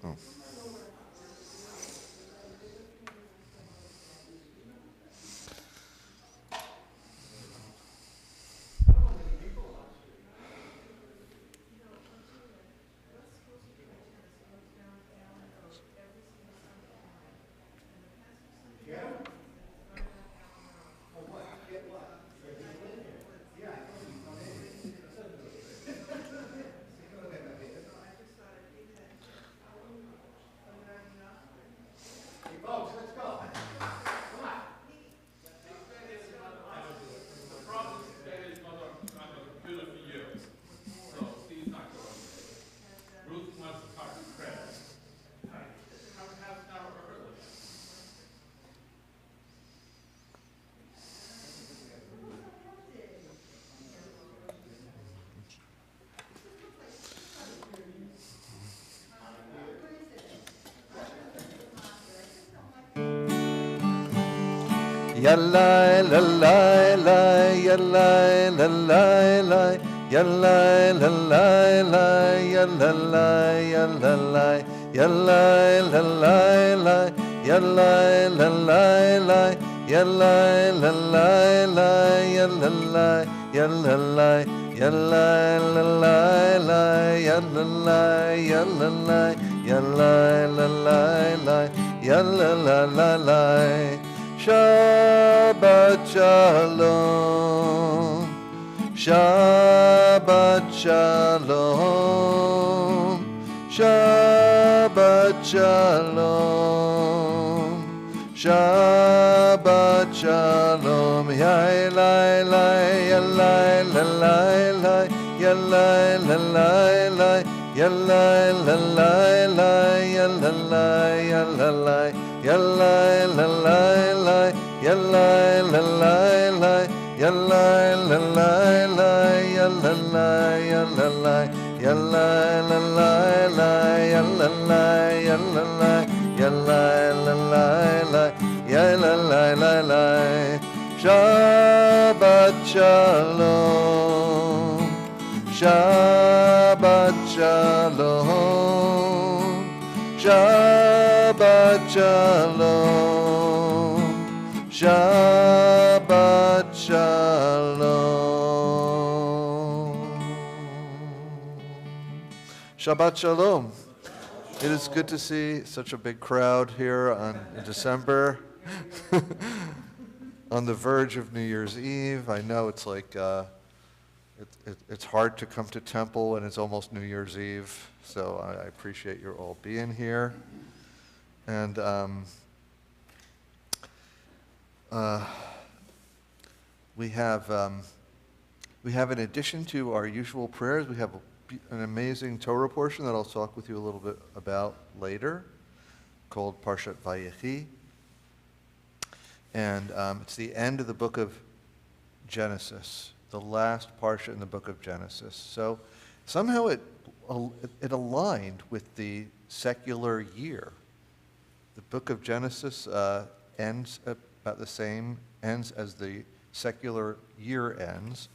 Oh. Yalla la la la yalla la la la yalla la la la yalla la yalla la yalla la la la yalla la la la yalla la la la yalla la yalla la yalla la la la yalla la yalla la yalla la la la yalla la la la. Shabbat shalom, Shabbat shalom, Shabbat shalom, Shabbat shalom. Ya la la ya la la la ya la la la ya la la la ya la la ya la la. Yalla la la la, yalla la la la, yalla la la la, yalla la yalla la, yalla la la la, yalla la yalla la, yalla la la la, yalla la la la. Shabbat shalom, Shabbat shalom, Shabbat shalom, Shabbat shalom. Shabbat shalom. It is good to see such a big crowd here in December, on the verge of New Year's Eve. I know it's like it's hard to come to temple and it's almost New Year's Eve, so I appreciate you all being here. And we have, in addition to our usual prayers, we have an amazing Torah portion that I'll talk with you a little bit about later, called Parshat Vayechi. And it's the end of the book of Genesis, the last parsha in the book of Genesis. So somehow it aligned with the secular year. The book of Genesis ends about the same, ends as the secular year ends.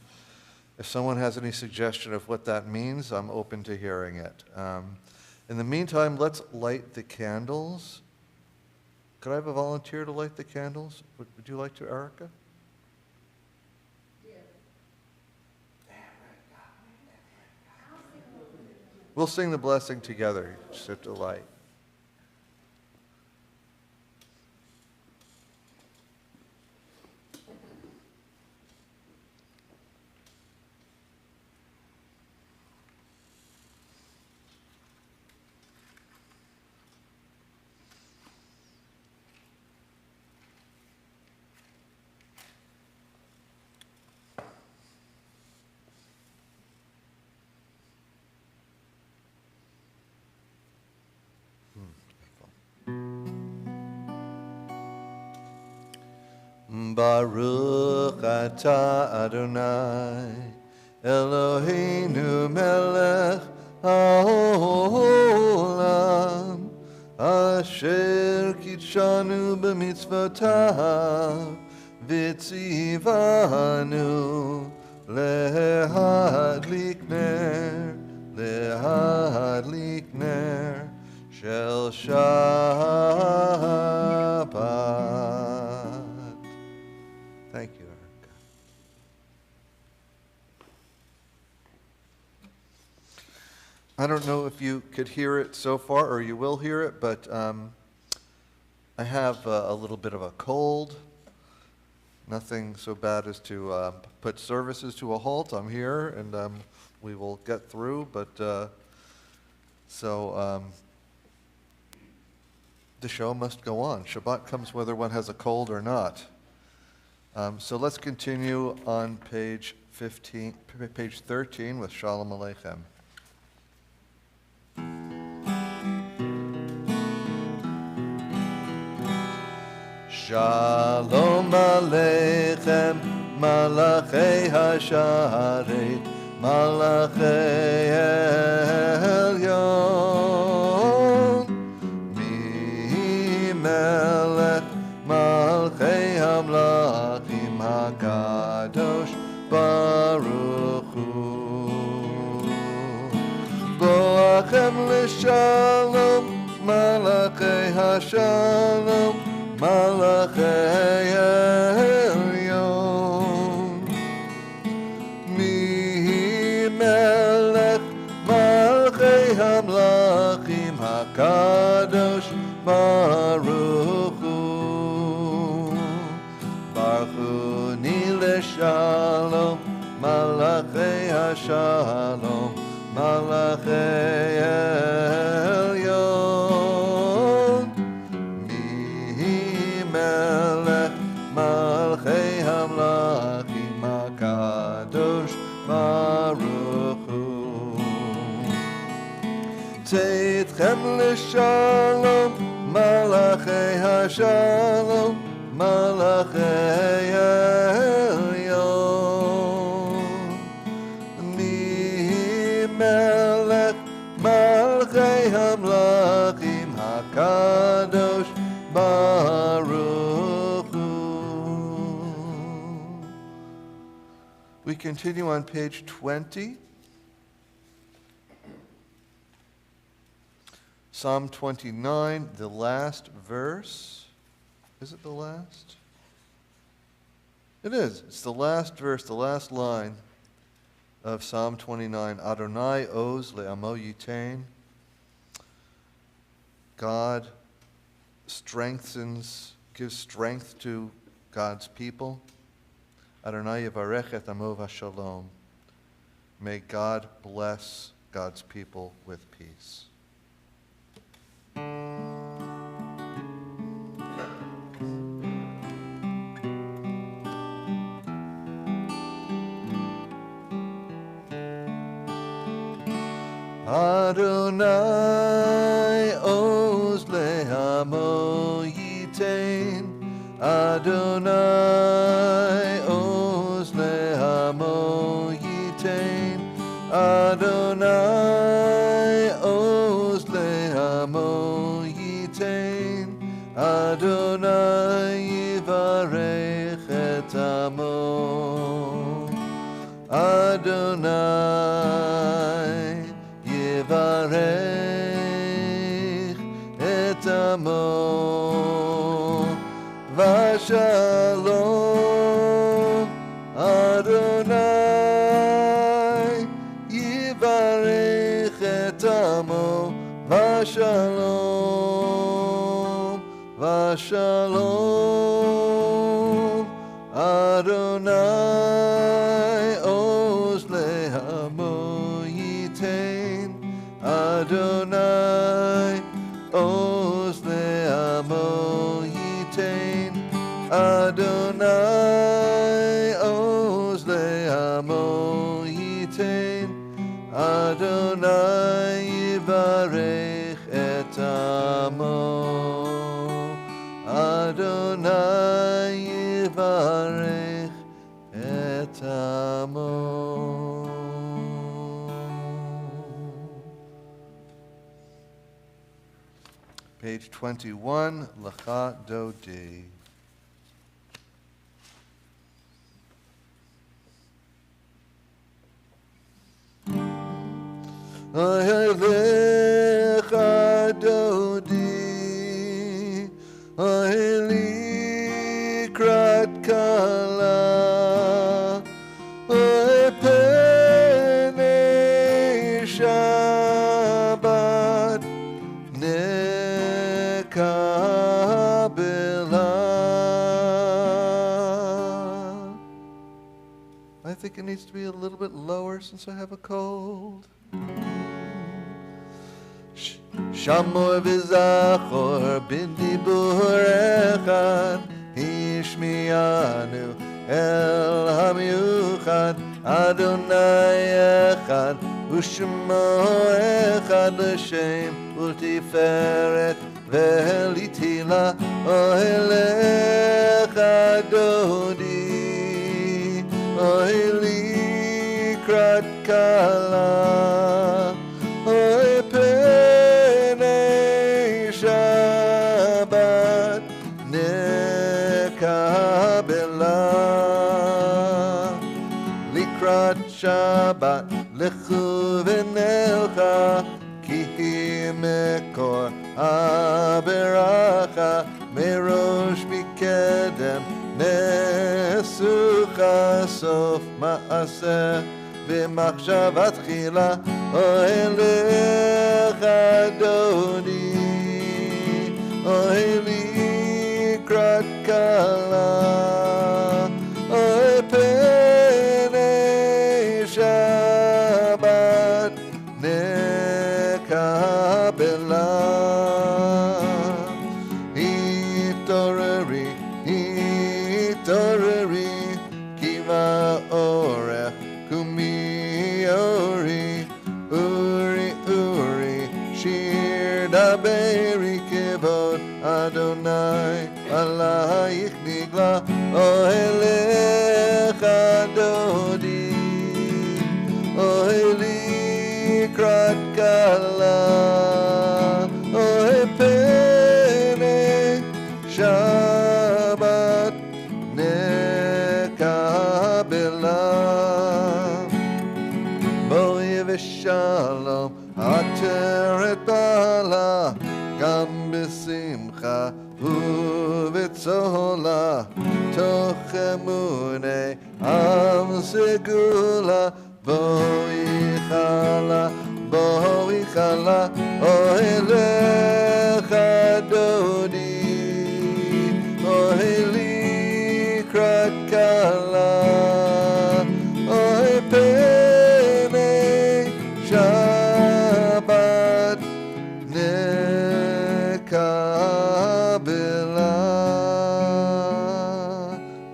If someone has any suggestion of what that means, I'm open to hearing it. In the meantime, let's light the candles. Could I have a volunteer to light the candles? Would you like to, Erica? We'll sing the blessing together, just have to light. Baruch atah Adonai Eloheinu melech haolam asher kitshanu b'mitzvotav v'tzivanu lehadlik ner Shel Shabbat. Thank you, Erica. I don't know if you could hear it so far, or you will hear it, but I have a little bit of a cold. Nothing so bad as to put services to a halt. I'm here, and we will get through, but the show must go on. Shabbat comes whether one has a cold or not. So let's continue on page 13 with Shalom Aleichem. Shalom Aleichem, Malachei HaSharet, Malachei Elyon, Mi Melech Malchei Hamlachim HaKadosh Baruch Hu. Boachem L'Shalom, Malachei HaShalom, Malachei Elyon, Mi Melech Malchei Hamlachim HaKadosh Baruch Hu. Baruchuni L'Shalom, Malachei HaShalom, Malachei Elyon, Melech Malchei Hamlachim HaKadosh Baruch Hu. Tzedchem L'Shalom, Malachei HaShalom, Malachei Elyon, Mi Melech Malchei Hamlachim HaKadosh Baruch Hu. We continue on page 20. Psalm 29, the last verse. Is it the last? It is. It's the last verse, the last line of Psalm 29. Adonai oz le'amo yitain. God gives strength to God's people. Adonai Yevarech et amo v'shalom. May God bless God's people with peace. Adonai oz le'amo yitain. Adonai oz le'amo yitain. Adonai oz le'amo yitain. Adonai yivarech et amo. Adonai yivarech et amo. Vashalom. Adonai yivarech et amo. Vashalom. Vashalom. Adonai oz le'amo yitain. Adonai oz le'amo yitain. Adonai oz le'amo yitain. Adonai yivarech et amo. Adonai yivarech et amo. Page 21, Lecha Dodi. Lecha Dodi. Kabbalah. I think it needs to be a little bit lower since I have a cold. Shamor v'zachor b'dibur echad Hishmianu el hamiuchad Adonai echad U'shemo echad l'shem U'tiferet ve'litila Ohelecha dodi Ohelikrat kala Penei Shabbat Nekabela Likrat Shabbat Lechu v'nelcha Ki mekor Aberacha Merosh Mikedem Nesucha Sof Ma'aseh B'machshavat tchila Ohelecha dodi Ohelikrat kala Penei Shabbat Nekabela Hitoreri Kiva orech Kumi Uri, Shir Daberi Kivod Adonai, Alayich Nigla, Ohelecha Dodi, Ohelikrat Kala, Ohepenei Shabbat Nekabela. Shalom, Ateret Bala, Gam B'simcha, U'v'tzola, Toch Emune, Am Segula, Bo'ichala, Ohelecha Dodi, Ohelikrat kala, Shabbat Nekabela.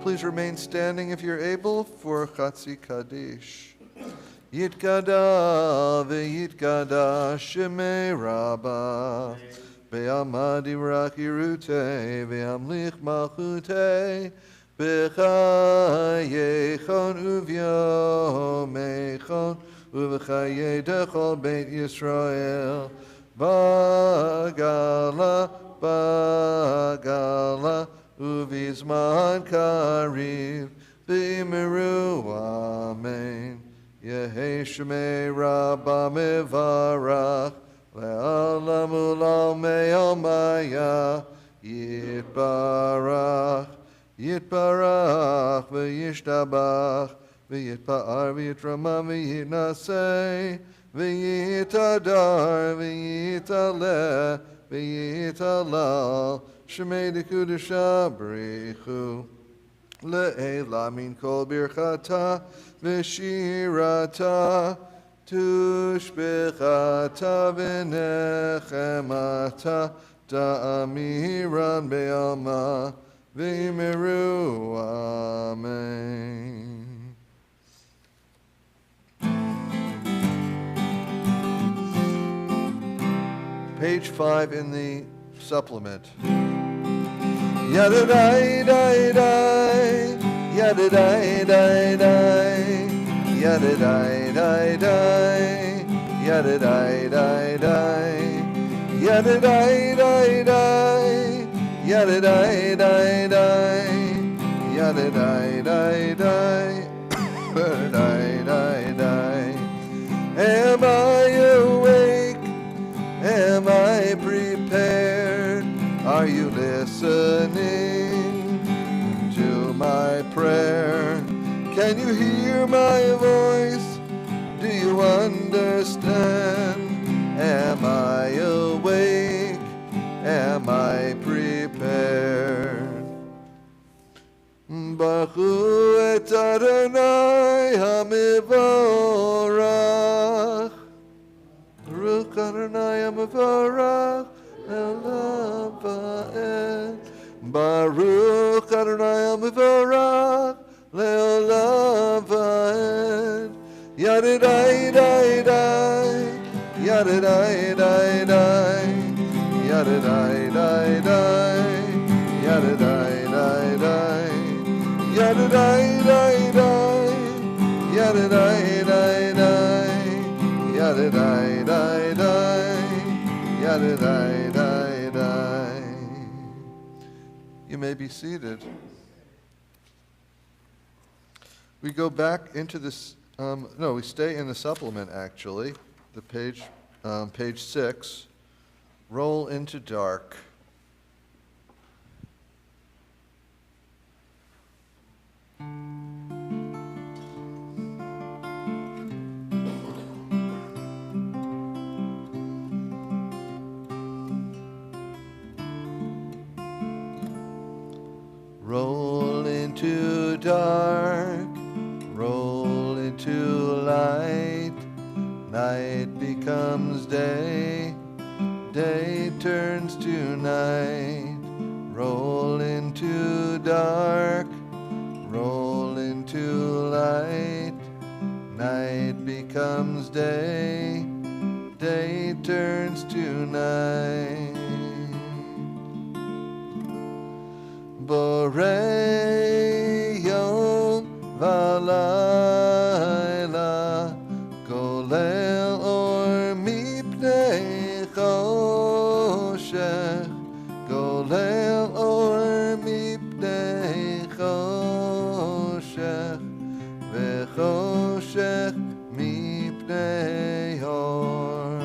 Please remain standing if you're able for Chatzi Kaddish. Yitkada v'yitkada Shemei Rabbah Be'amad Irak Yerute Be'amlich Malchute B'chayechon uvyomechon U'v'chaye dechol Beit Yisrael Bagala Uvizman Kariv B'imiru Amen Yehi Shemei Rabba Mevarach Le'olam u'lam me'omaya Yitbarach v'yishtabach V'yitpa'ar v'yitramam v'yitnaseh V'yitadar v'yitaleh V'yitalal Shemei dekudusha b'richu Le'ela min kol birchata V'shirata Tushbechata v'nechemata Ta'amiran be'alma V'imiru Amen. Page 5 in the supplement. Yadadai-dai-dai, yadadai-dai-dai, yadadai-dai-dai, yadadai-dai-dai, yadadai-dai-dai, yadadai-dai-dai, yadadai-dai-dai, yadadai-dai-dai. Am I awake? Am I prepared? Are you listening to my prayer? Can you hear my voice? Do you understand? Am I awake? Am I mevorach le'olam va'ed. Baruch Adonai mevorach le'olam va'ed. Yadidai dai dai, yadidai dai dai, yadidai dai dai, yadidai dai dai, yadidai dai dai, yadidai dai dai, yadidai dai dai, yadidai dai dai. You may be seated. We go back into this. No, we stay in the supplement, actually. The page 6. Roll into dark. Roll into dark. Roll into light, night becomes day, day turns to night. Roll into dark, roll into light, night becomes day, day turns to night. Borei Yom Valayla Golel Or Mipnei Choshech Golel Or Mipnei Choshech Vechoshech Mipnei Or.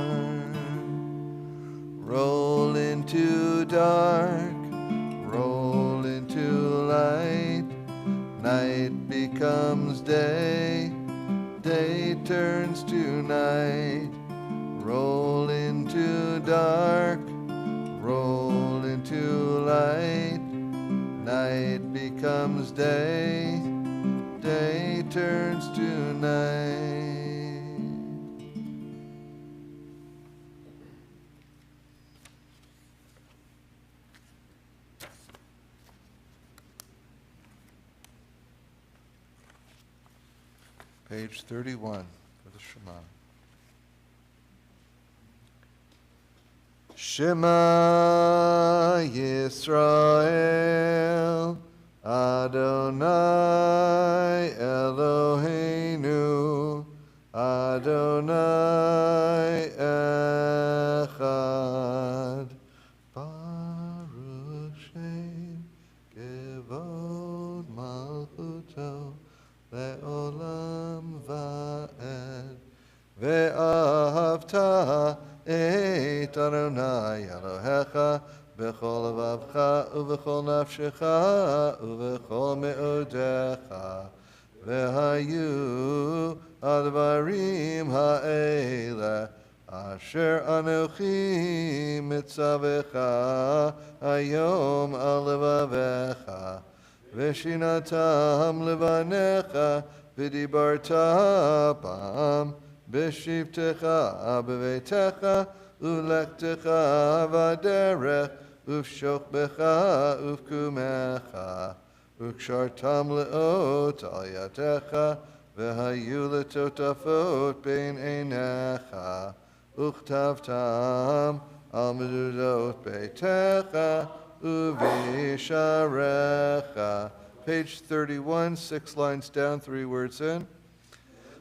Roll into dark, roll into light, night becomes day, day turns to night. Roll into dark, roll into light, night becomes day, day turns to night. Page 31 for the Shema. Shema Yisrael, Adonai Eloheinu, Adonai Echad. Baruch Shem Kevod Malchuto Le'olam va'ed. Ve'ahavta et Adonai Elohecha b'chol levavcha u'b'chol nafshecha u'b'chol me'odecha. Ve'hayu advarim ha'ele asher anochi mitzavecha hayom al levavecha. V'shinatam levanecha v'dibarta bam b'shivtecha b'veitecha u'lechtecha v'derech uv'shokbecha uv'kumecha u'kshartam le'ot al yadecha v'hayu letotafot bein einecha u'chtavtam al medudot beitecha u'visharecha. Page 31, 6 lines down, 3 words in.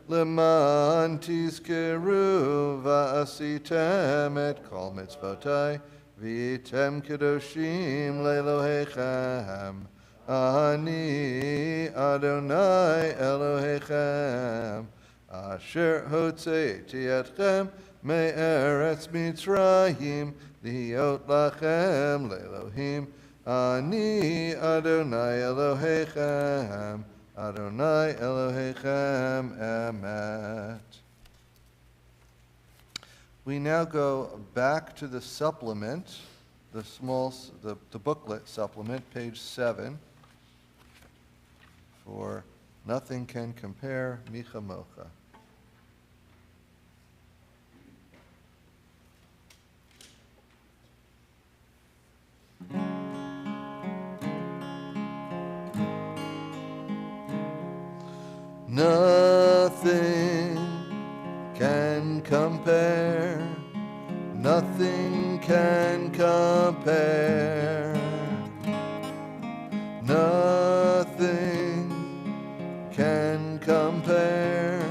Leman tizkeru va'asitem et kol mitzvotai v'item kedoshim le'elohechem. Ani Adonai Elohechem asher hotzeiti etchem me'eretz Mitzrayim liot lachem le'elohim. Ani Adonai Elohechem, Adonai Elohechem emet. We now go back to the supplement, the booklet supplement, page 7, for Nothing Can Compare Micha Mocha. Nothing can compare. Nothing can compare.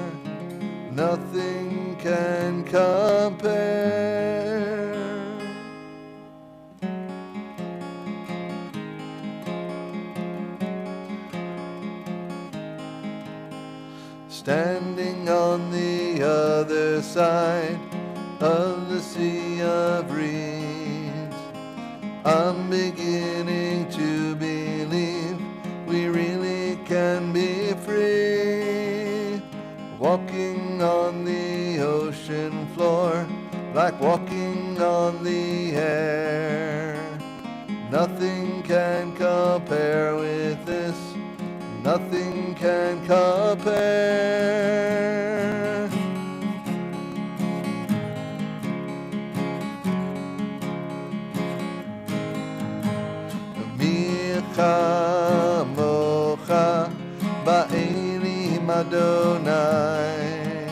Nothing can compare. Standing on the other side of the sea of reeds, I'm beginning to believe we really can be free. Walking on the ocean floor, like walking on the air. Nothing can compare with this. Nothing can compare. Mi chamocha ba'elim Adonai.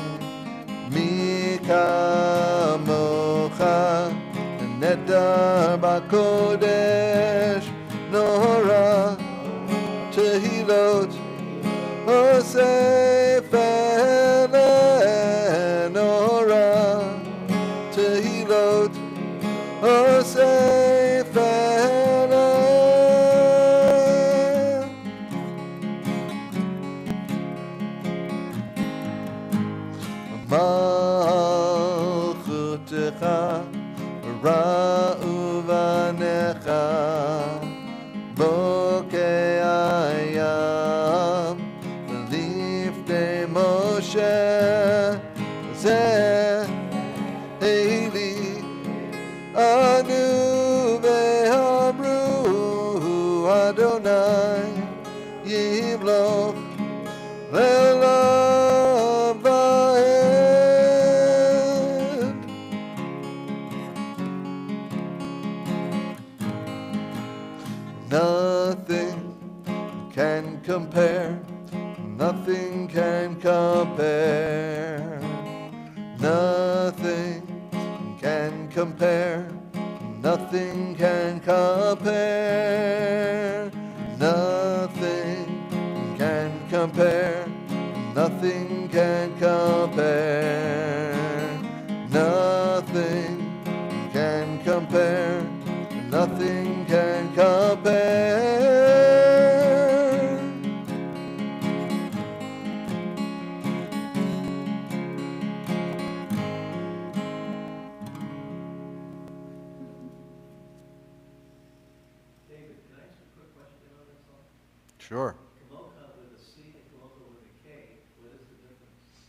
Mi kamocha nedar b'kodesh nora tehilot Osef Nora tehilot Osef Malchutecha ra'u vanecha bokei ayam lifnei Moshe zeh Eli anu ve'amru Adonai yimloch le'olam va'ed. Nothing can compare. Nothing can compare. Nothing can compare. Nothing can compare. Nothing can compare. Nothing can compare. Nothing can compare. Nothing can compare. Sure. Kamocha with a C and Kamocha with a K. What is the difference?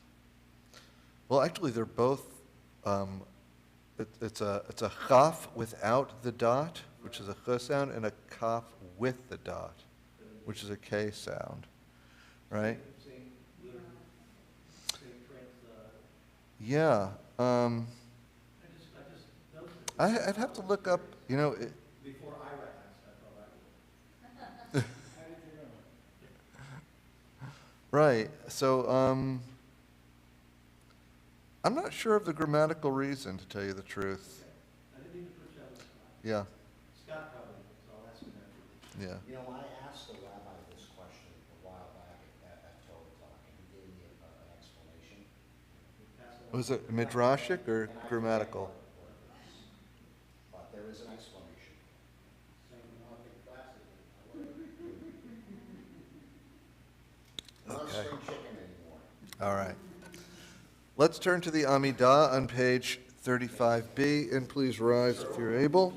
Well, actually, they're both. It's a chaf without the dot, which is a ch sound, and a kaf with the dot, which is a k sound, right? Same print. Yeah. I just noticed it. I'd have to look up. You know. Before I recognized, I thought I would. How did you know? Right. So I'm not sure of the grammatical reason, to tell you the truth. I didn't mean to put you on the spot. Yeah. Scott probably, so I'll ask him after. Yeah. You know, I asked the rabbi this question a while back at Torah Talk, and he gave me an explanation. Pass it on. Was it midrashic or And I forget grammatical? what it is. But there is an explanation. Same Monday classes. Not Okay. spring chicken anymore. All right. Let's turn to the Amidah on page 35b, and please rise if you're able.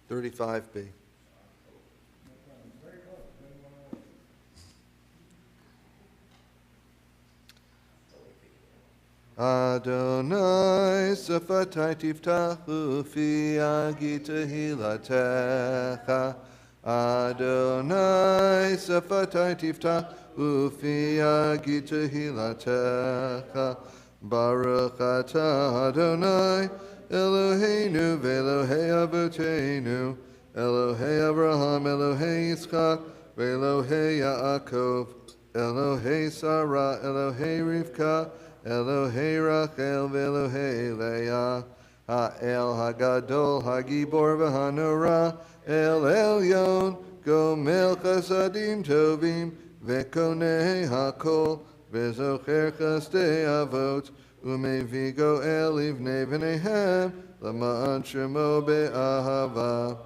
$35B. Adonai Sefatai Tiftachu Fi Agi Tehilatecha. Adonai Sefatai Tiftachu Fi Agi Tehilatecha. Baruch Atah Adonai Eloheinu ve'Elohei Avotenu Elohei Abraham Elohei Yitzchak Elohei Yaakov, Elohei Sarah, Elohei Rivka, Elohei Rachel, Elohei Leah, Ha'el Hagadol, Hagibor v'Hanora, El Elyon, Gomel Chasadim Tovim, Vekonei Hakol, Vezocher Chasdei Avot, Umevi Goel Ivnei V'neihem, Lama'an Shemo Be'ahava,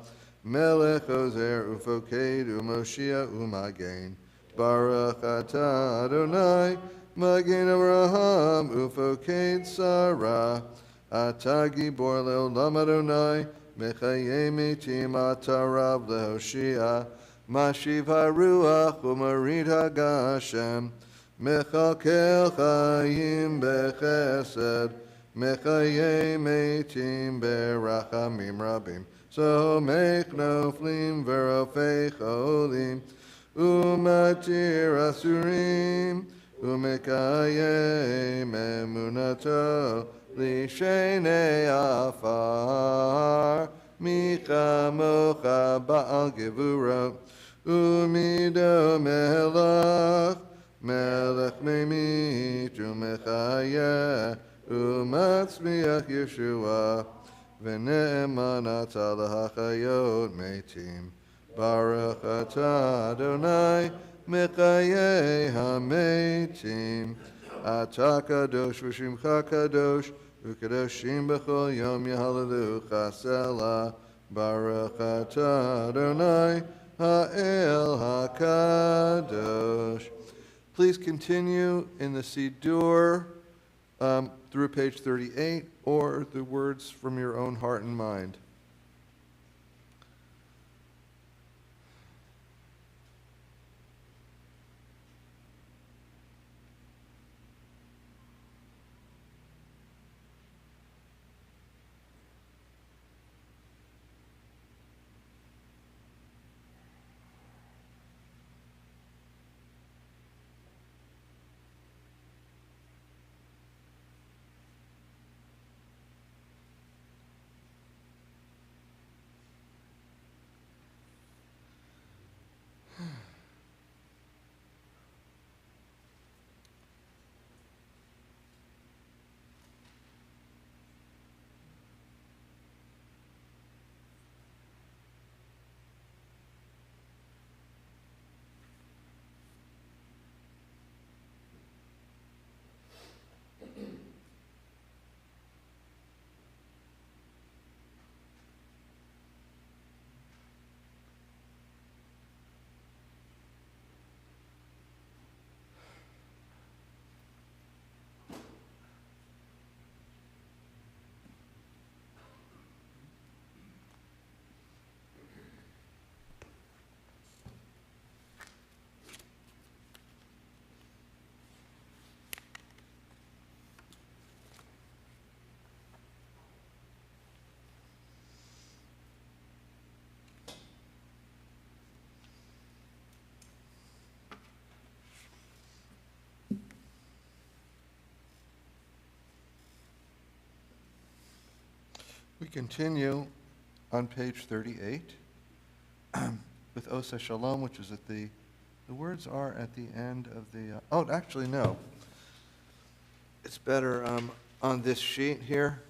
Melech Ozer Ufoked Umoshia Umagen, Baruch Atah Adonai, Magen Abraham Ufoked Sarah, Atah Gibor Leolam Adonai, Mechayei Mitim Atarav Lehoshia, Mashiv HaRuach Umarid HaGashem, Mechakel Chayim Bechesed, Mechayei Mitim Berachamim Rabim. So make noflim verofei cholim, umatir asurim, umekayem emunato, lishenei afar, micha mocha ba'al gevuro, umido melech, melech memit, umechayeh, umatzmiach Yeshua, V'ne'emanat lahachayot metim, Baruch atah Adonai, mechayei hametim, Atah kadosh v'shimcha kadosh, U'kadoshim b'chol yom yahalelucha selah, Baruch atah Adonai, ha'el hakadosh. Please continue in the Siddur through page 38, or the words from your own heart and mind. We continue on page 38 with Osa Shalom, which is at the words are at the end of the, oh, actually, no. It's better on this sheet here,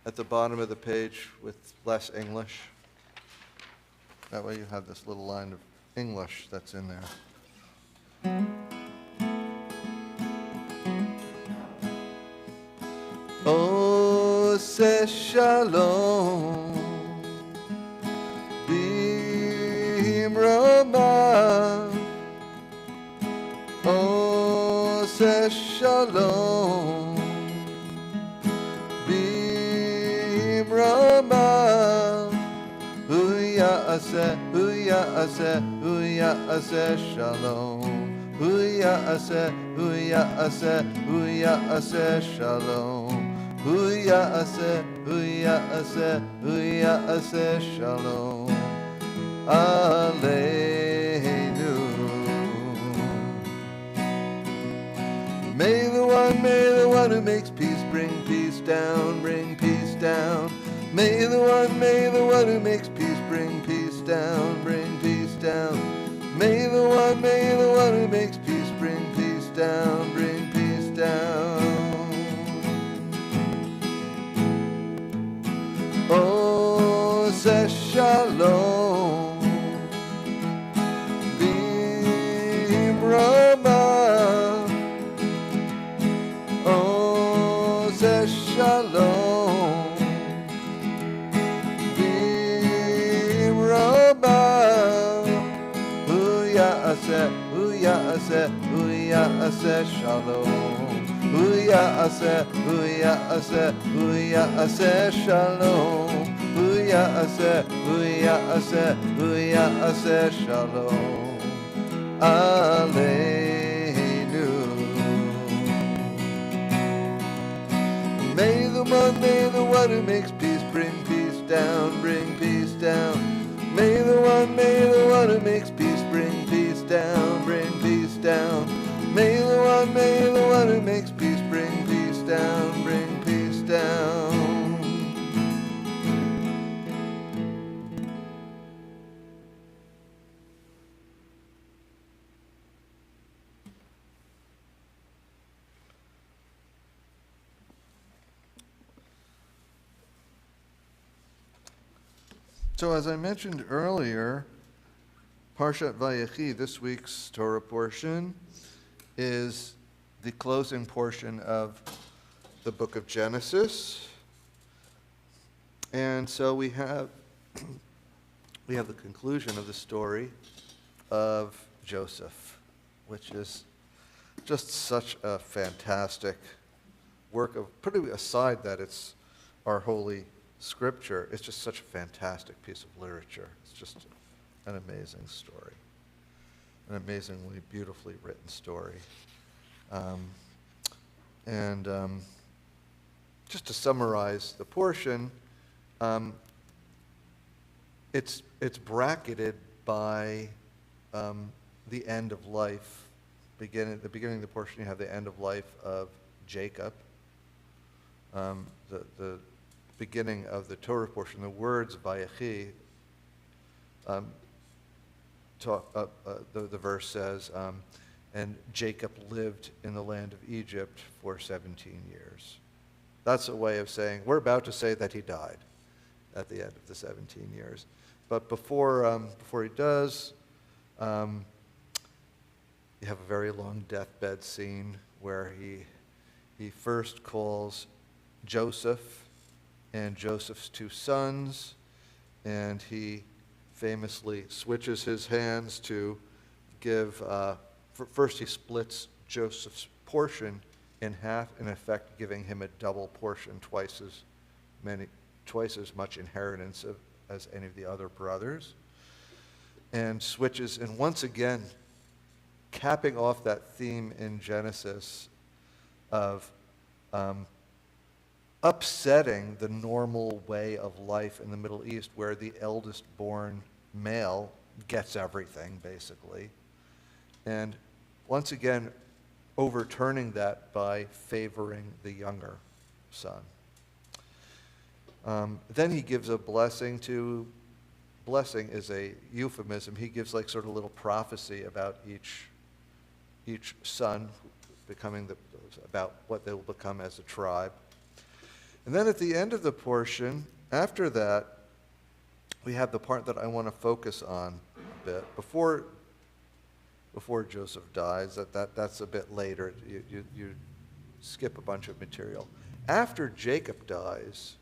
at the bottom of the page with less English. That way you have this little line of English that's in there. Ose shalom bimrama, Ose shalom bimrama, Uya'ase shalom, Uya'ase shalom, Uya'ase shalom, Aleinu. May the one who makes peace bring peace down, bring peace down. May the one who makes peace bring peace down, bring peace down. May the one who makes peace bring peace down, bring peace down. Oh, say shalom, b'imrama. Oh, say shalom, b'imrama. Uya'aseh, uya'aseh, uya'aseh shalom. Uya'aseh, uya'aseh, uya'aseh shalom. Uya'aseh, uya'aseh, uya'aseh shalom. Aleinu. May the one who makes peace bring peace down, bring peace down. May the one who makes peace bring peace down, bring peace down. May the one who makes peace bring peace down, bring peace down. So as I mentioned earlier, Parshat Vayechi, this week's Torah portion, is the closing portion of the book of Genesis. And so we have the conclusion of the story of Joseph, which is just such a fantastic work of, putting aside that it's our holy scripture, it's just such a fantastic piece of literature. It's just an amazing story, an amazingly beautifully written story. Just to summarize the portion, it's bracketed by the end of life. At the beginning of the portion, you have the end of life of Jacob. The beginning of the Torah portion, the words Vayechi, the verse says, and Jacob lived in the land of Egypt for 17 years. That's a way of saying, we're about to say that he died at the end of the 17 years. But before he does, you have a very long deathbed scene where he first calls Joseph and Joseph's two sons, and he famously switches his hands to give, first he splits Joseph's portion in half, in effect giving him a double portion, twice as much inheritance as any of the other brothers, and switches, and once again, capping off that theme in Genesis of upsetting the normal way of life in the Middle East, where the eldest born male gets everything, basically. And once again, overturning that by favoring the younger son. Then he gives a blessing to, blessing is a euphemism, he gives like sort of a little prophecy about each son about what they will become as a tribe. And then at the end of the portion, after that, we have the part that I want to focus on a bit. Before Joseph dies, that's a bit later. You skip a bunch of material. After Jacob dies,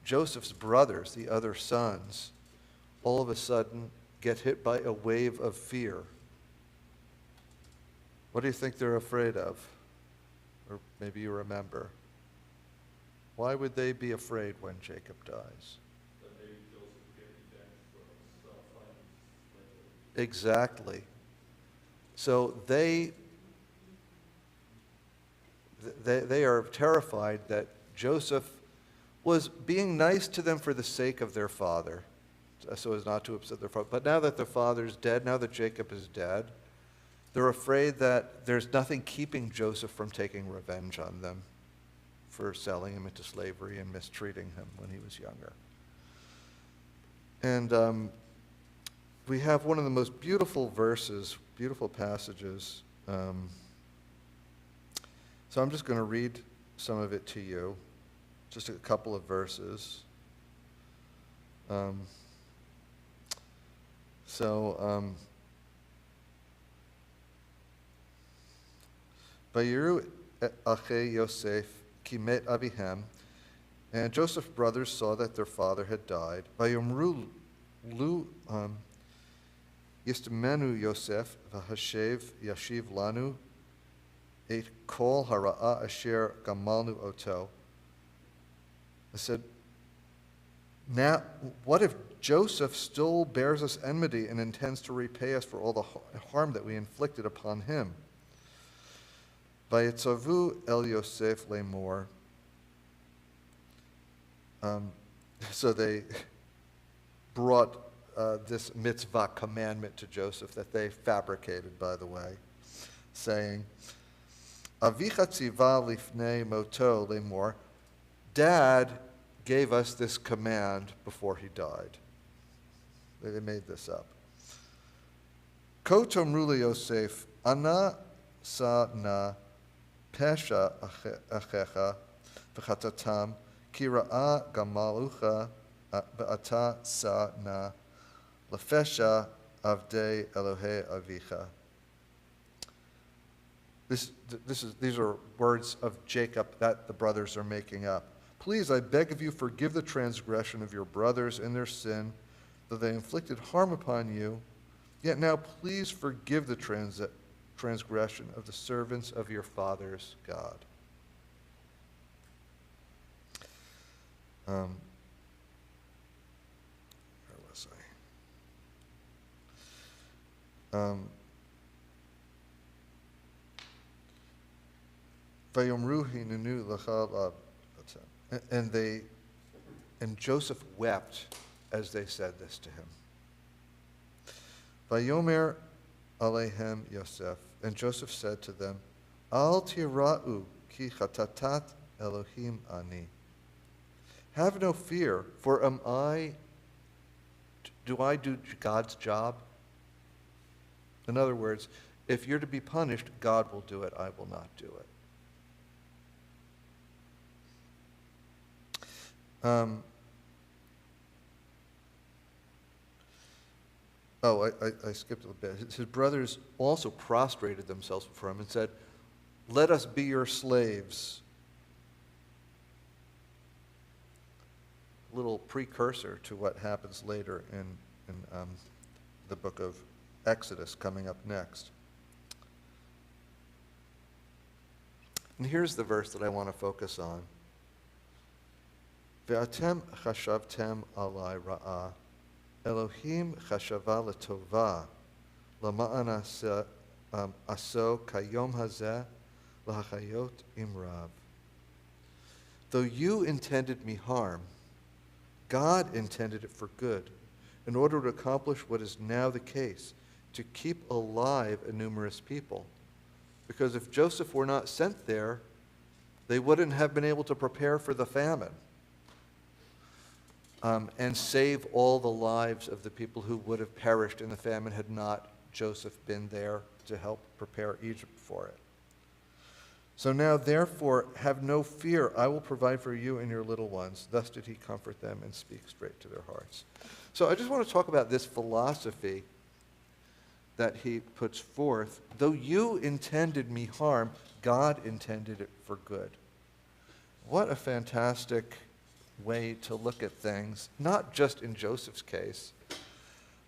Joseph's brothers, the other sons, all of a sudden get hit by a wave of fear. What do you think they're afraid of? Or maybe you remember. Why would they be afraid when Jacob dies? That maybe Joseph get revenge for himself. Exactly. So they are terrified that Joseph was being nice to them for the sake of their father, so as not to upset their father. But now that their father's dead, now that Jacob is dead, they're afraid that there's nothing keeping Joseph from taking revenge on them for selling him into slavery and mistreating him when he was younger. And we have one of the most beautiful verses, beautiful passages. So I'm just going to read some of it to you, just a couple of verses. Vayiru Ache Yosef Kimet Avihem, and Joseph's brothers saw that their father had died. Vayomru Lu Yistamenu Yosef v'hashev Yashiv Lanu et kol hara'a asher gamalnu oto. I said, now, what if Joseph still bears us enmity and intends to repay us for all the harm that we inflicted upon him? Vayetzavu el Yosef lemor. So they brought this mitzvah commandment to Joseph that they fabricated, by the way, saying, Avicha tziva lifnei moto lemor. Dad gave us this command before he died. They made this up. Ko tomru li Yosef, ana sa na pesha achecha v'chatatam ki ra'a gamalucha ba'ata sa na lefesha avdei Elohei avicha. These are words of Jacob that the brothers are making up. Please, I beg of you, forgive the transgression of your brothers and their sin, though they inflicted harm upon you. Yet now please forgive the transgression of the servants of your father's God. Where was I? And Joseph wept as they said this to him. Vayomer alehem Yosef, and Joseph said to them, Al tira'u ki chatatat Elohim ani. Have no fear, for do I do God's job? In other words, if you're to be punished, God will do it, I will not do it. I skipped a little bit. His brothers also prostrated themselves before him and said, let us be your slaves. A little precursor to what happens later in the book of Exodus coming up next. And here's the verse that I want to focus on. Ve'atem chashavtem alai ra'ah, Elohim chashava l'tova, lama'an aso kayom hazeh, lahachayot imrav. Though you intended me harm, God intended it for good, in order to accomplish what is now the case, to keep alive a numerous people. Because if Joseph were not sent there, they wouldn't have been able to prepare for the famine and save all the lives of the people who would have perished in the famine had not Joseph been there to help prepare Egypt for it. So now, therefore, have no fear. I will provide for you and your little ones. Thus did he comfort them and speak straight to their hearts. So I just want to talk about this philosophy that he puts forth. Though you intended me harm, God intended it for good. What a fantastic way to look at things, not just in Joseph's case.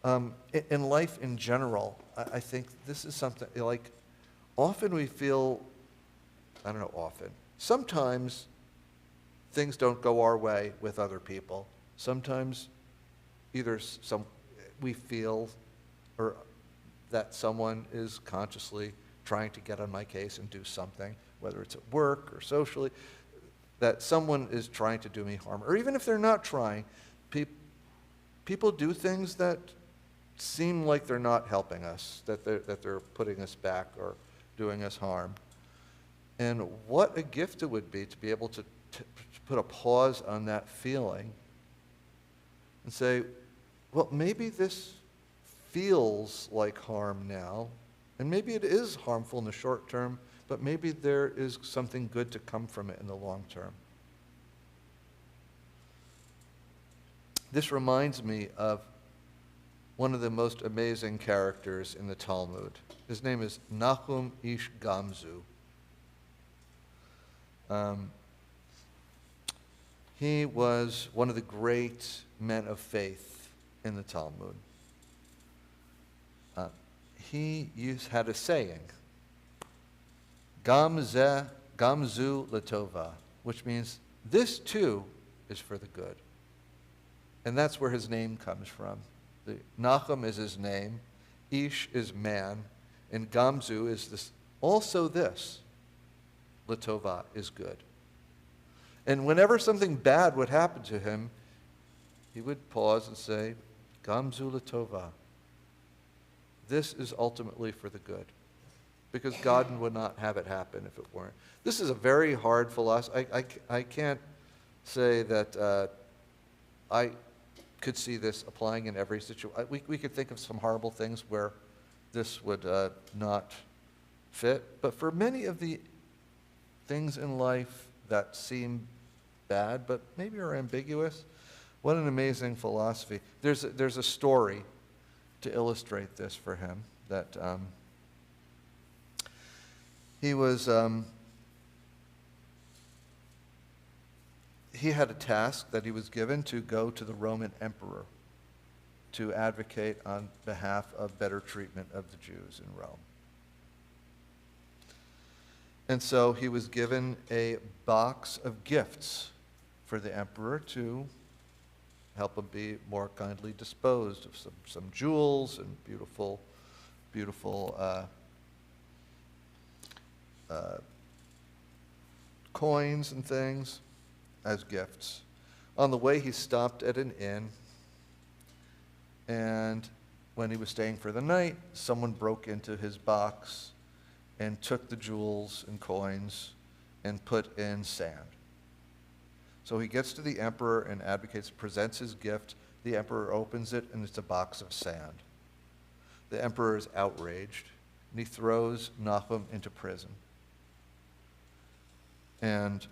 In life in general, I think this is something, like, often we feel, I don't know, often, sometimes things don't go our way with other people. Sometimes either we feel or that someone is consciously trying to get on my case and do something, whether it's at work or socially, that someone is trying to do me harm. Or even if they're not trying, people do things that seem like they're not helping us, that they're putting us back or doing us harm. And what a gift it would be to be able to put a pause on that feeling and say, well, maybe this feels like harm now, and maybe it is harmful in the short term, but maybe there is something good to come from it in the long term. This reminds me of one of the most amazing characters in the Talmud. His name is Nahum Ish Gamzu. He was one of the great men of faith in the Talmud. He had a saying, Gamzu Latova, which means this too is for the good. And that's where his name comes from. Nahum is his name, Ish is man, and Gamzu is this. Also this, Latova, is good. And whenever something bad would happen to him, he would pause and say, Gamzu Latova. This is ultimately for the good. Because God would not have it happen if it weren't. This is a very hard philosophy. I can't say that I could see this applying in every situation. We could think of some horrible things where this would not fit. But for many of the things in life that seem bad, but maybe are ambiguous, what an amazing philosophy. There's a story to illustrate this for him, that he had a task that he was given to go to the Roman emperor to advocate on behalf of better treatment of the Jews in Rome. And so he was given a box of gifts for the emperor to help him be more kindly disposed, of some jewels and beautiful coins and things as gifts. On the way, he stopped at an inn, and when he was staying for the night, someone broke into his box and took the jewels and coins and put in sand. So he gets to the emperor and advocates, presents his gift. The emperor opens it, and it's a box of sand. The emperor is outraged, and he throws Nahum into prison. And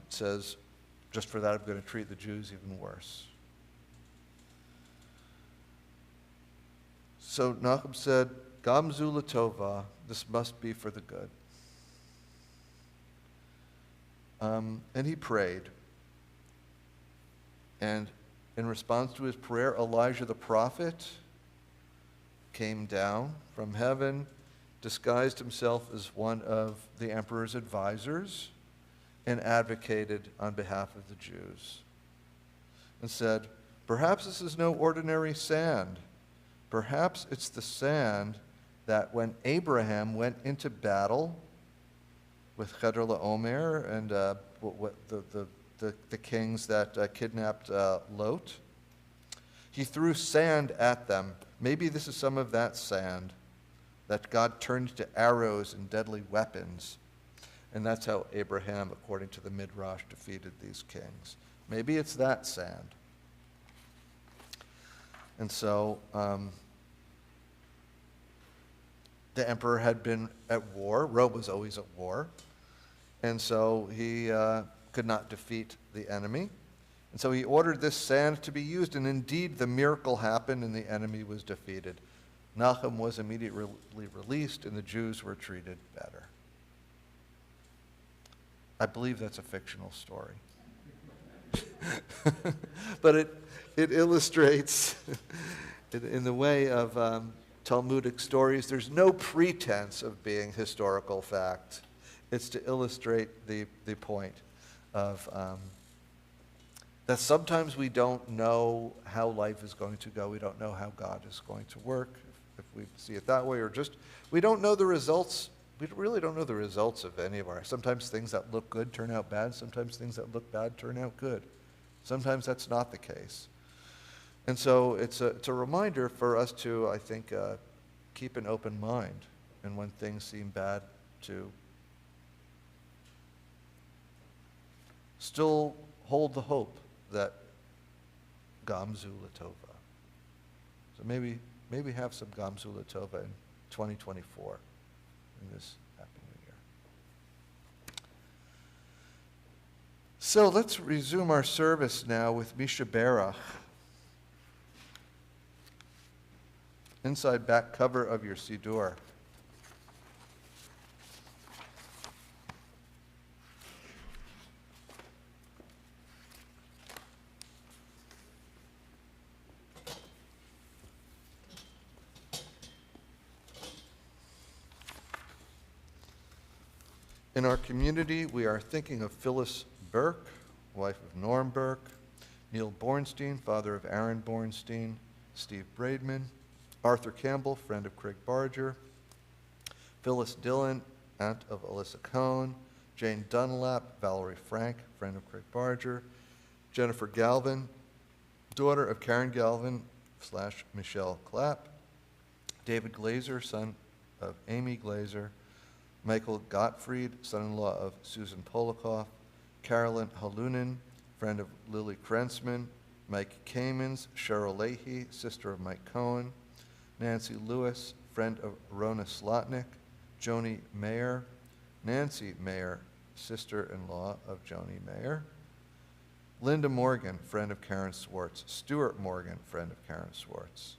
says, just for that, I'm going to treat the Jews even worse. So Nahum said, Gamzu Latova, this must be for the good. And he prayed. And in response to his prayer, Elijah the prophet came down from heaven, disguised himself as one of the emperor's advisors, and advocated on behalf of the Jews. And said, perhaps this is no ordinary sand. Perhaps it's the sand that when Abraham went into battle with Chedorlaomer and the kings that kidnapped Lot, he threw sand at them. Maybe this is some of that sand that God turned to arrows and deadly weapons. And that's how Abraham, according to the Midrash, defeated these kings. Maybe it's that sand. And so the emperor had been at war. Rome was always at war. And so he could not defeat the enemy. And so he ordered this sand to be used, and indeed the miracle happened and the enemy was defeated. Nahum was immediately released, and the Jews were treated better. I believe that's a fictional story. But it illustrates, in the way of Talmudic stories, there's no pretense of being historical fact. It's to illustrate the point of that sometimes we don't know how life is going to go. We don't know how God is going to work, if we see it that way, or just we don't know the results. We really don't know the results of any of our. Sometimes things that look good turn out bad. Sometimes things that look bad turn out good. Sometimes that's not the case. And so it's a reminder for us to, I think, keep an open mind, and when things seem bad, to still hold the hope that Gamzu Latova, So maybe have some Gamzula Tova in 2024, in this Happy New Year. So let's resume our service now with Misha Berach. Inside back cover of your Siddur. In our community, we are thinking of Phyllis Burke, wife of Norm Burke, Neil Bornstein, father of Aaron Bornstein, Steve Braidman, Arthur Campbell, friend of Craig Barger, Phyllis Dillon, aunt of Alyssa Cohn, Jane Dunlap, Valerie Frank, friend of Craig Barger, Jennifer Galvin, daughter of Karen Galvin / Michelle Clapp, David Glazer, son of Amy Glazer, Michael Gottfried, son-in-law of Susan Polikoff, Carolyn Halunin, friend of Lily Krentzman, Mike Kamens, Cheryl Leahy, sister of Mike Cohen, Nancy Lewis, friend of Rona Slotnick, Joni Mayer, Nancy Mayer, sister-in-law of Joni Mayer, Linda Morgan, friend of Karen Swartz, Stuart Morgan, friend of Karen Swartz,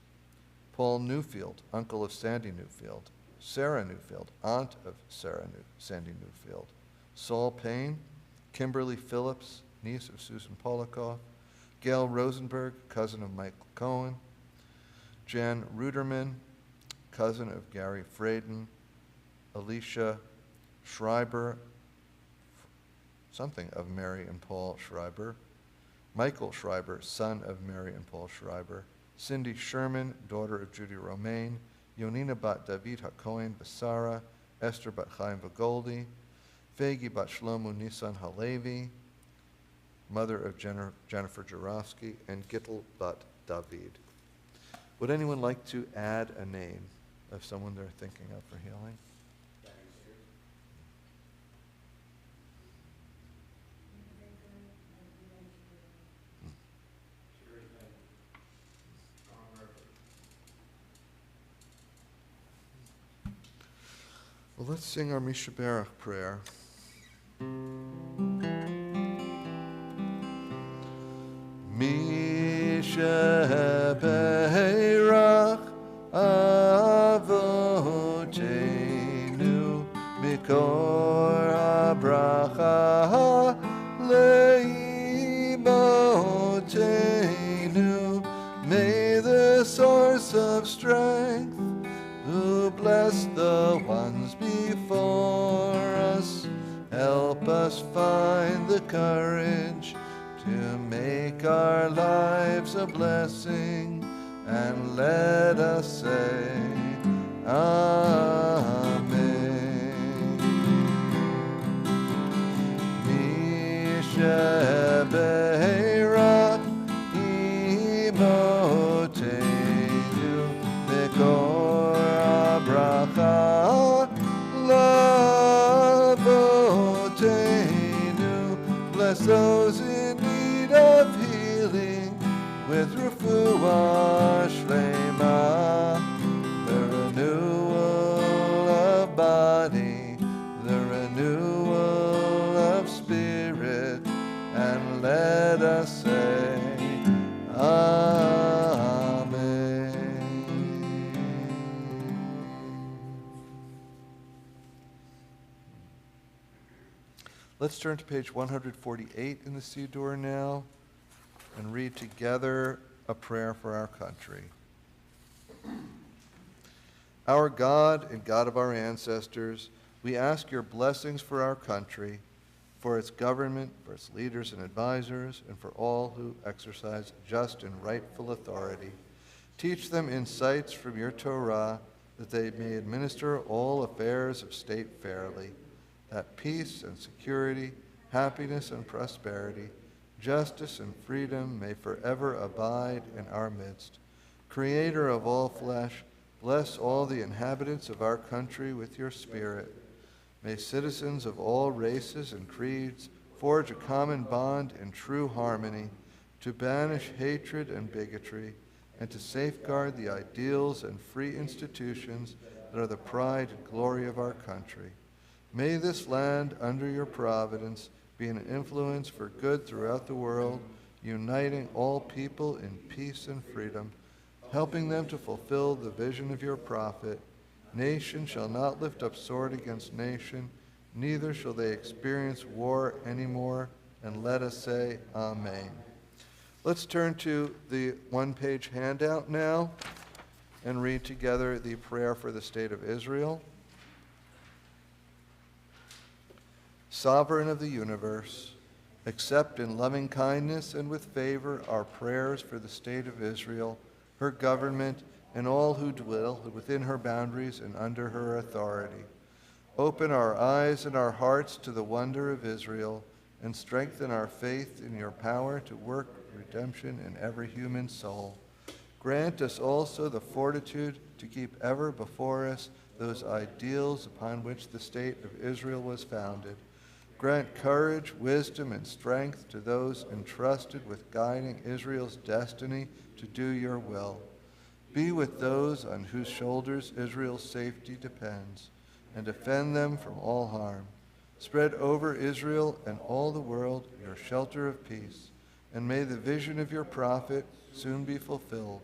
Paul Newfield, uncle of Sandy Newfield, Sarah Newfield, aunt of Sandy Newfield, Saul Payne, Kimberly Phillips, niece of Susan Polikoff, Gail Rosenberg, cousin of Michael Cohen, Jan Ruderman, cousin of Gary Fraden, Alicia Schreiber, something of Mary and Paul Schreiber, Michael Schreiber, son of Mary and Paul Schreiber, Cindy Sherman, daughter of Judy Romaine, Yonina bat David HaKohen Basara, Esther bat Chaim Vagoldi, Fegi bat Shlomo Nisan Halevi, mother of Jennifer Jarofsky, and Gittel bat David. Would anyone like to add a name of someone they're thinking of for healing? Well, let's sing our Misha Berach prayer. Misha Berach Avotenu Mikor Abracha Leimotenu. May the source of strength who bless the ones before us help us find the courage to make our lives a blessing, and let us say, Amen. Misha Berach Imotenu Mikor Abracha Lavotenu. Bless those in need of healing with refuah shlema, the renewal of body, the renewal of spirit, and let us say, Amen. Let's turn to page 148 in the Siddur now and read together a prayer for our country. Our God and God of our ancestors, we ask your blessings for our country, for its government, for its leaders and advisors, and for all who exercise just and rightful authority. Teach them insights from your Torah, that they may administer all affairs of state fairly, that peace and security, happiness and prosperity, justice and freedom may forever abide in our midst. Creator of all flesh, bless all the inhabitants of our country with your Spirit. May citizens of all races and creeds forge a common bond in true harmony to banish hatred and bigotry and to safeguard the ideals and free institutions that are the pride and glory of our country. May this land, under your providence, be an influence for good throughout the world, uniting all people in peace and freedom, helping them to fulfill the vision of your prophet. Nation shall not lift up sword against nation, neither shall they experience war anymore. And let us say, Amen. Let's turn to the one-page handout now and read together the prayer for the state of Israel. Sovereign of the universe, accept in loving kindness and with favor our prayers for the state of Israel, her government, and all who dwell within her boundaries and under her authority. Open our eyes and our hearts to the wonder of Israel, and strengthen our faith in your power to work redemption in every human soul. Grant us also the fortitude to keep ever before us those ideals upon which the state of Israel was founded. Grant courage, wisdom, and strength to those entrusted with guiding Israel's destiny to do your will. Be with those on whose shoulders Israel's safety depends, and defend them from all harm. Spread over Israel and all the world your shelter of peace, and may the vision of your prophet soon be fulfilled.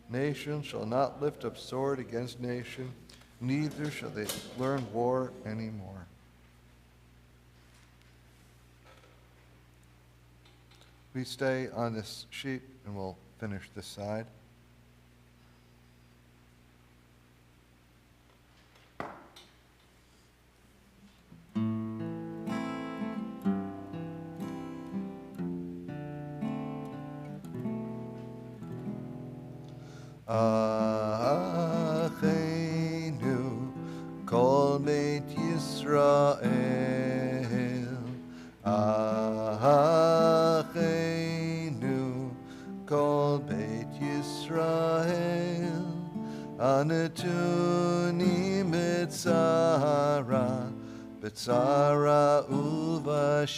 Nation shall not lift up sword against nation, neither shall they learn war anymore. We stay on this sheet and we'll finish this side. Achenu kol Beit Yisrael, Achenu kol Beit Yisrael, Anatuni Mitzara, B'tzara uvashivya,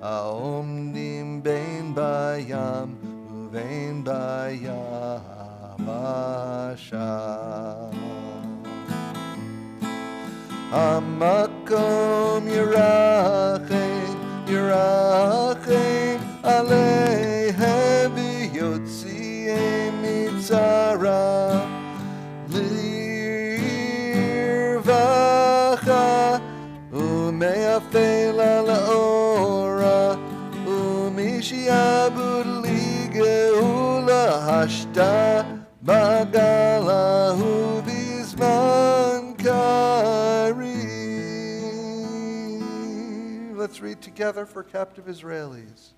Aomdim bein bayam, Vein bayabasha. Hamakom yirachem, yirachem aleihem v'yotziei mitzara lirvacha umeafela laora umishiabud Geula hashta bagalahu bizman kari. Let's read together for captive Israelis.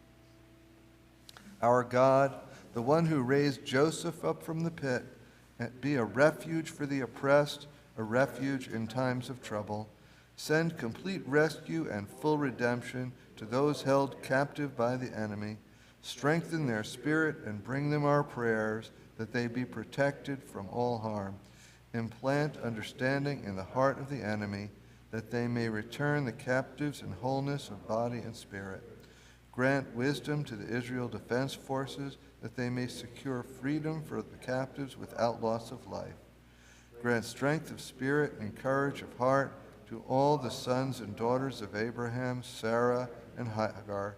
Our God, the one who raised Joseph up from the pit, be a refuge for the oppressed, a refuge in times of trouble. Send complete rescue and full redemption to those held captive by the enemy. Strengthen their spirit and bring them our prayers, that they be protected from all harm. Implant understanding in the heart of the enemy, that they may return the captives in wholeness of body and spirit. Grant wisdom to the Israel Defense Forces, that they may secure freedom for the captives without loss of life. Grant strength of spirit and courage of heart to all the sons and daughters of Abraham, Sarah, and Hagar,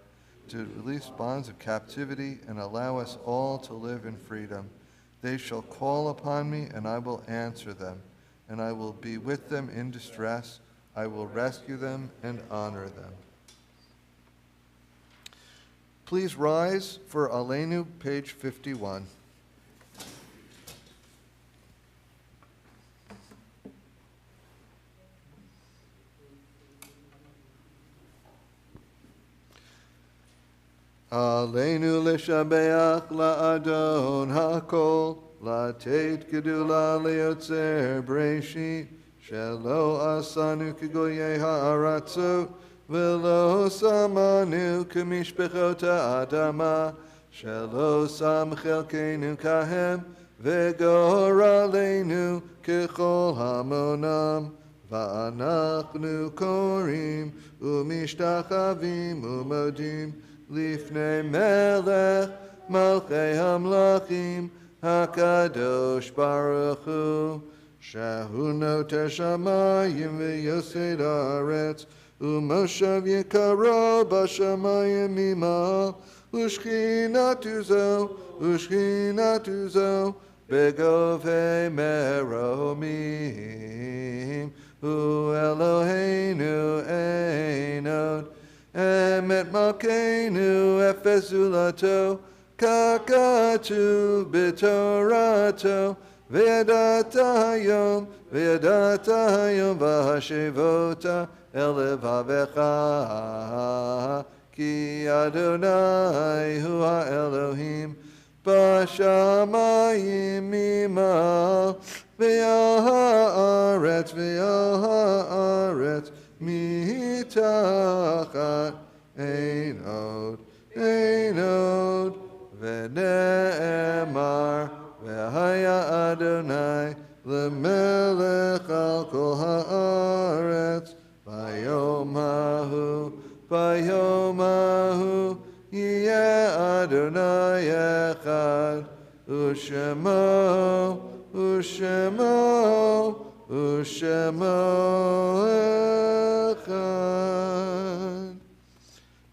to release bonds of captivity and allow us all to live in freedom. They shall call upon me, and I will answer them, and I will be with them in distress. I will rescue them and honor them. Please rise for Aleinu, page 51. Aleinu leshabeach la'adon hakol, la'tet gedula le'yotzer breshit, shelo asanu kegoyei ha'aratzot, velo samanu kemishpechot ha'adama, shelo sam chelkeinu kahem, vegoraleinu kechol hamonam, va'anachnu korim, umishtachavim umodim, Lifnei melech Malchei Hamlachim, HaKadosh Baruch Hu, Shehu Noter Shamayim v'Yosed Haaretz, U'Moshav Yikaro B'Shamayim Imal, U'Shchinatu Zo, Begovei Meromim, Hu Eloheinu Einod, Emet Malkeinu Efes Zulato, Kakatu B'Torato, V'yadata hayom v'hashevota el levavecha, Ki Adonai hu ha'Elohim, B'shamayim imal, V'yal ha'aretz mitachat einod, V'ne'emar, V'haya Adonai, L'melech al kol ha'aretz, Bayom hahu, Yeh Adonai echad, U'shemo echad.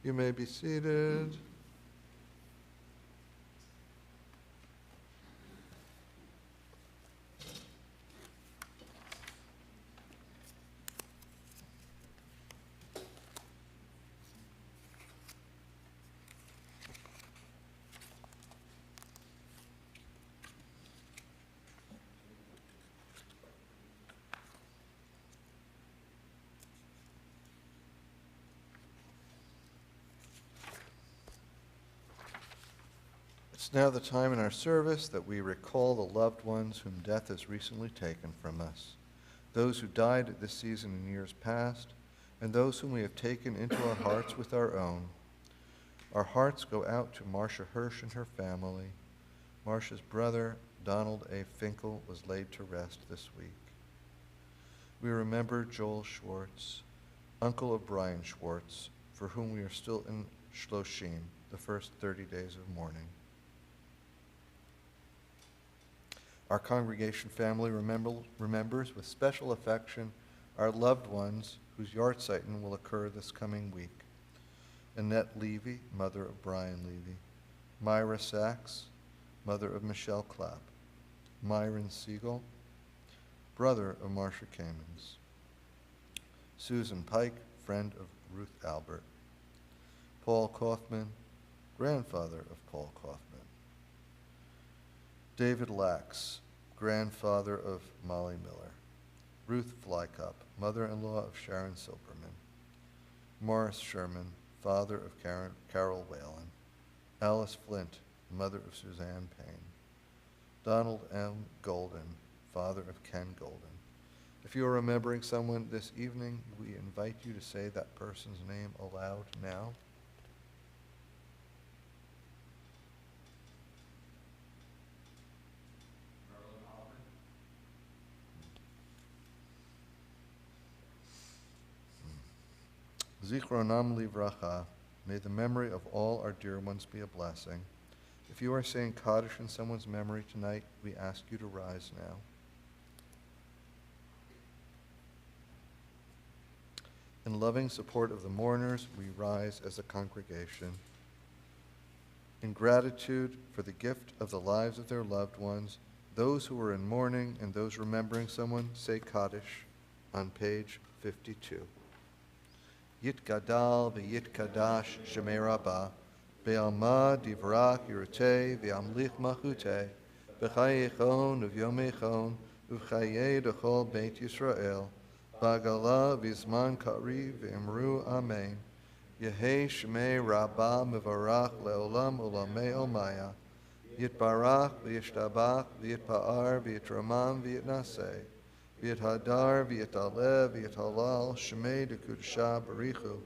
You may be seated. It's now the time in our service that we recall the loved ones whom death has recently taken from us, those who died at this season in years past, and those whom we have taken into our hearts with our own. Our hearts go out to Marcia Hirsch and her family. Marcia's brother, Donald A. Finkel, was laid to rest this week. We remember Joel Schwartz, uncle of Brian Schwartz, for whom we are still in Shloshim, the first 30 days of mourning. Our congregation family remembers with special affection our loved ones whose Yartzeichen will occur this coming week. Annette Levy, mother of Brian Levy. Myra Sachs, mother of Michelle Clapp. Myron Siegel, brother of Marcia Kamens. Susan Pike, friend of Ruth Albert. Paul Kaufman, grandfather of Paul Kaufman. David Lax, grandfather of Molly Miller. Ruth Flycup, mother-in-law of Sharon Silberman. Morris Sherman, father of Carol Whalen. Alice Flint, mother of Suzanne Payne. Donald M. Golden, father of Ken Golden. If you are remembering someone this evening, we invite you to say that person's name aloud now. Zichronam livracha, may the memory of all our dear ones be a blessing. If you are saying Kaddish in someone's memory tonight, we ask you to rise now. In loving support of the mourners, we rise as a congregation. In gratitude for the gift of the lives of their loved ones, those who are in mourning and those remembering someone, say Kaddish on page 52. Yitgadal v'yitkadash shemei rabah, be'alma divrach yirutei v'amlich machutei, b'chayechon uv'yomechon, uv'chayei d'chol beit Yisrael, b'agala v'zman kari v'imru amen. Yehei shemei rabah mevarach le'olam ulamei olmaya, yitbarach v'yishtabach v'yitpa'ar v'yitramam v'yitnaseh, V'yithadar, v'yitalev, v'yithalal, shemei dekudesha barichu,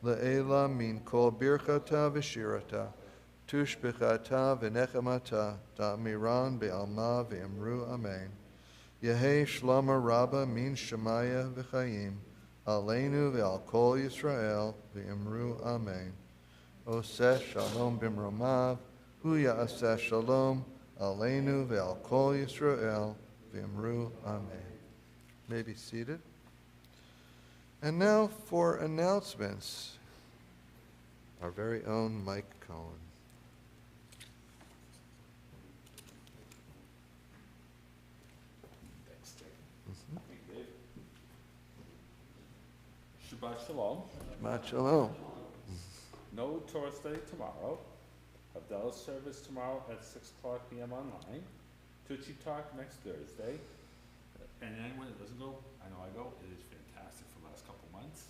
le'ela min kol birchata v'shirata, tushbechata v'nechamata, da'miran be'alma v'imru amen. Yehei shlama rabba min shemaya v'chayim, aleinu ve'al kol Yisrael v'imru amen. Oseh shalom bimromav, hu ya'aseh shalom aleinu ve'al kol Yisrael v'imru amen. May be seated. And now for announcements. Our very own Mike Cohen. Thanks, Dick. Thank you, Dave. Shabbat Shalom. Shabbat shalom. No Torah study tomorrow. Havdalah service tomorrow at 6 o'clock p.m. online. Tucci Talk next Thursday. And anyone that doesn't go, I know I go, it is fantastic for the last couple months.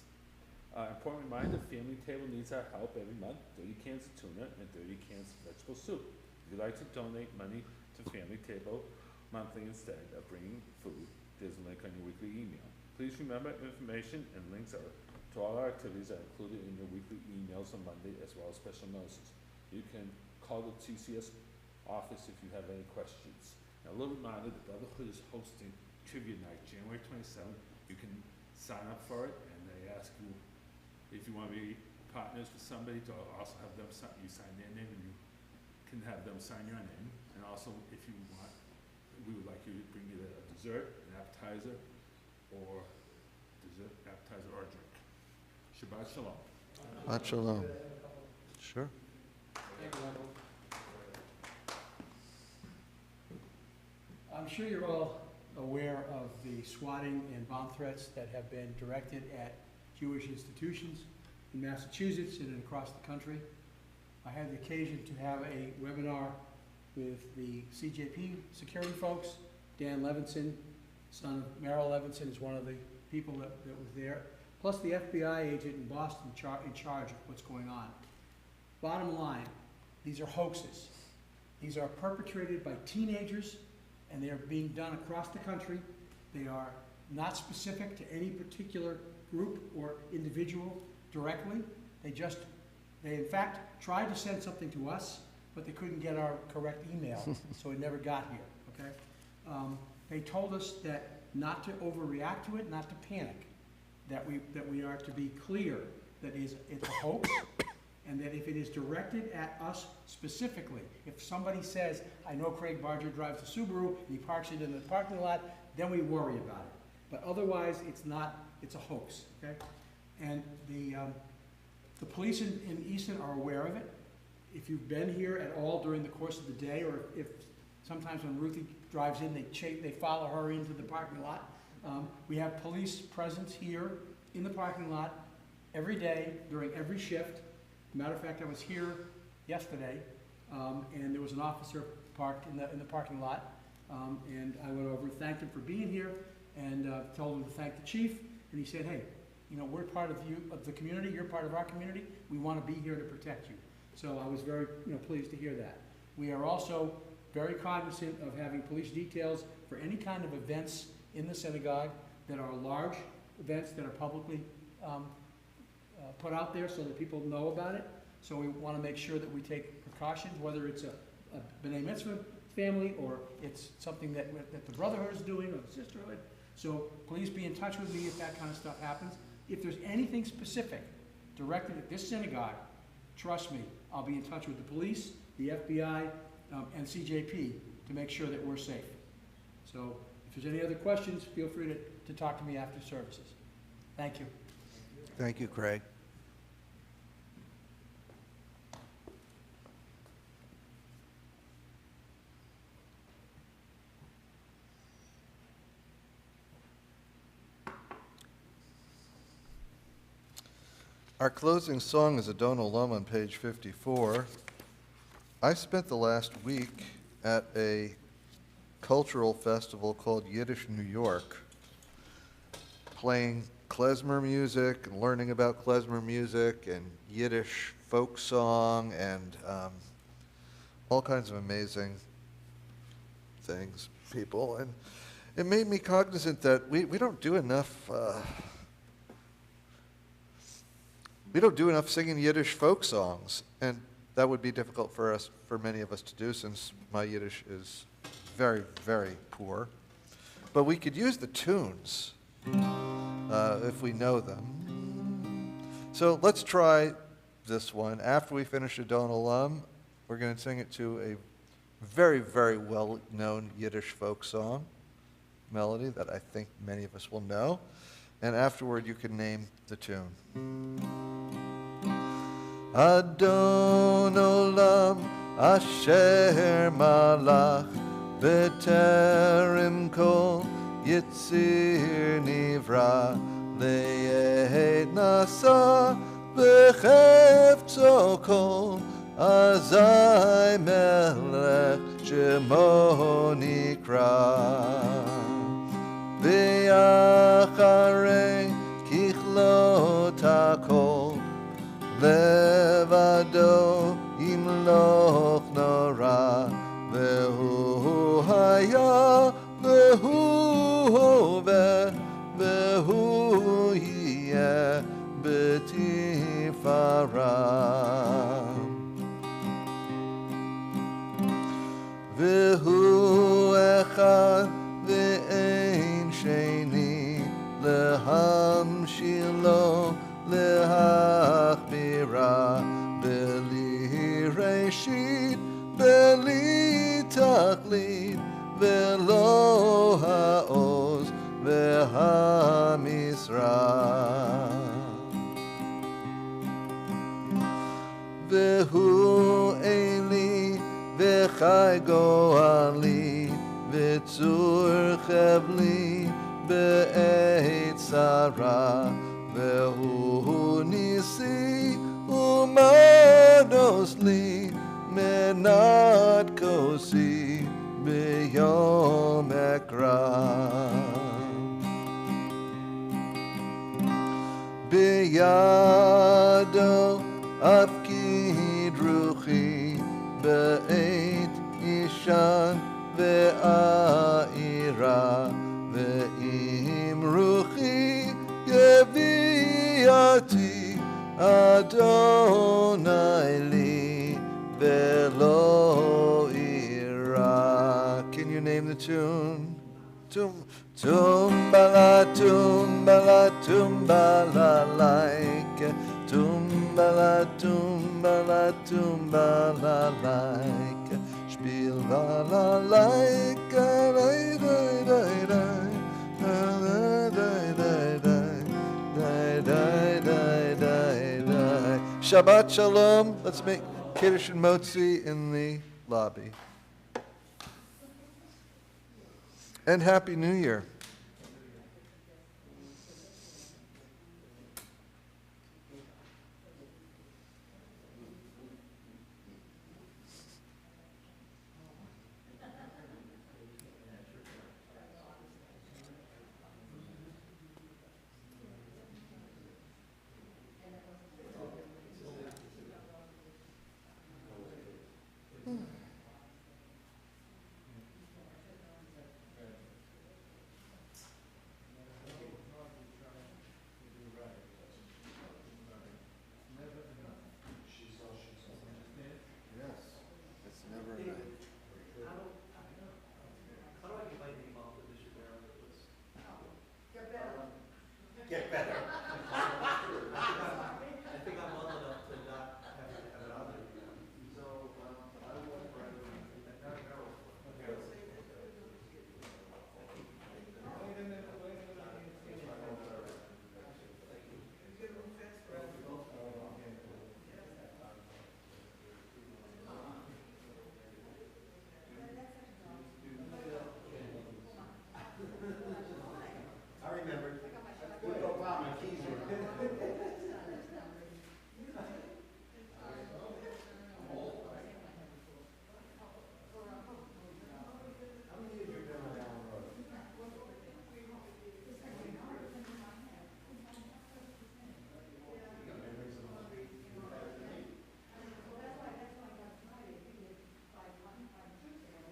Important reminder, Family Table needs our help every month. 30 cans of tuna and 30 cans of vegetable soup. If you'd like to donate money to Family Table monthly instead of bringing food, there's a link on your weekly email. Please remember, information and links to all our activities are included in your weekly emails on Monday, as well as special notices. You can call the TCS office if you have any questions. Now, a little reminder, the Brotherhood is hosting Trivia Night, January 27th. You can sign up for it, and they ask you if you want to be partners with somebody to also have them sign, you sign their name, and you can have them sign your name. And also, if you want, we would like you to bring either a dessert, an appetizer, or drink. Shabbat Shalom. Shabbat shalom. Sure. Thank you, Michael. I'm sure you're all aware of the swatting and bomb threats that have been directed at Jewish institutions in Massachusetts and across the country. I had the occasion to have a webinar with the CJP security folks. Dan Levinson, son of Merrill Levinson, is one of the people that was there, plus the FBI agent in Boston in charge of what's going on. Bottom line, these are hoaxes. These are perpetrated by teenagers, and they are being done across the country. They are not specific to any particular group or individual directly. They in fact tried to send something to us, but they couldn't get our correct email, so it never got here, okay? They told us that not to overreact to it, not to panic, that we are to be clear that it's a hoax, and that if it is directed at us specifically, if somebody says, I know Craig Barger drives a Subaru, and he parks it in the parking lot, then we worry about it. But otherwise, it's a hoax, okay? And the police in Easton are aware of it. If you've been here at all during the course of the day, or if sometimes when Ruthie drives in, they follow her into the parking lot. We have police presence here in the parking lot every day during every shift. Matter of fact, I was here yesterday, and there was an officer parked in the parking lot, and I went over and thanked him for being here, and told him to thank the chief, and he said, hey, you know, we're part of the community, you're part of our community, we want to be here to protect you. So I was very pleased to hear that. We are also very cognizant of having police details for any kind of events in the synagogue that are large events that are publicly put out there so that people know about it. So we want to make sure that we take precautions, whether it's a B'nai Mitzvah family or it's something that the Brotherhood is doing or the Sisterhood. So please be in touch with me if that kind of stuff happens. If there's anything specific directed at this synagogue, trust me, I'll be in touch with the police, the FBI, and CJP to make sure that we're safe. So if there's any other questions, feel free to talk to me after services. Thank you. Thank you, Craig. Our closing song is Adon Olam on page 54. I spent the last week at a cultural festival called Yiddish New York, playing klezmer music and learning about klezmer music and Yiddish folk song and all kinds of amazing things, people. And it made me cognizant that we don't do enough singing Yiddish folk songs, and that would be difficult for many of us to do, since my Yiddish is very, very poor. But we could use the tunes if we know them. So let's try this one. After we finish Adon Olam, We're going to sing it to a very, very well-known Yiddish folk song melody that I think many of us will know. And afterward, you can name the tune. Adon Olam Asher Malach B'terem Kol Yitzir Nivra Le'et Nasa B'chefzo Kol Azai Melech Shemo Nikra V'yacharei Kichlot HaKol Levado Imloch Nora Vehu Haya Vehu Hove Vehu Yeh B'tifara Vehu Echad Ve'ein Sheni Lehamshilo Lehachbira Beli Reshit Beli Tachlit Velo Ha'oz Ve'hamisra Vehu Eli V'chai Goali V'tzur Chevli Be'et Sarah Vehu Nisi Umanos Li Menat Kosi B'yom Ekra B'yado Afkid Ruchi Be'et Ishan Ve'aira Ve'im Ruchi Yeviati Adonai li Velo ira. Can you name the tune? Tumbala, tumbala, tumbala like. Tumbala, tumbala, tumbala like. Spiel la like. Shabbat Shalom. Let's make Kiddush and Motzi in the lobby. And Happy New Year.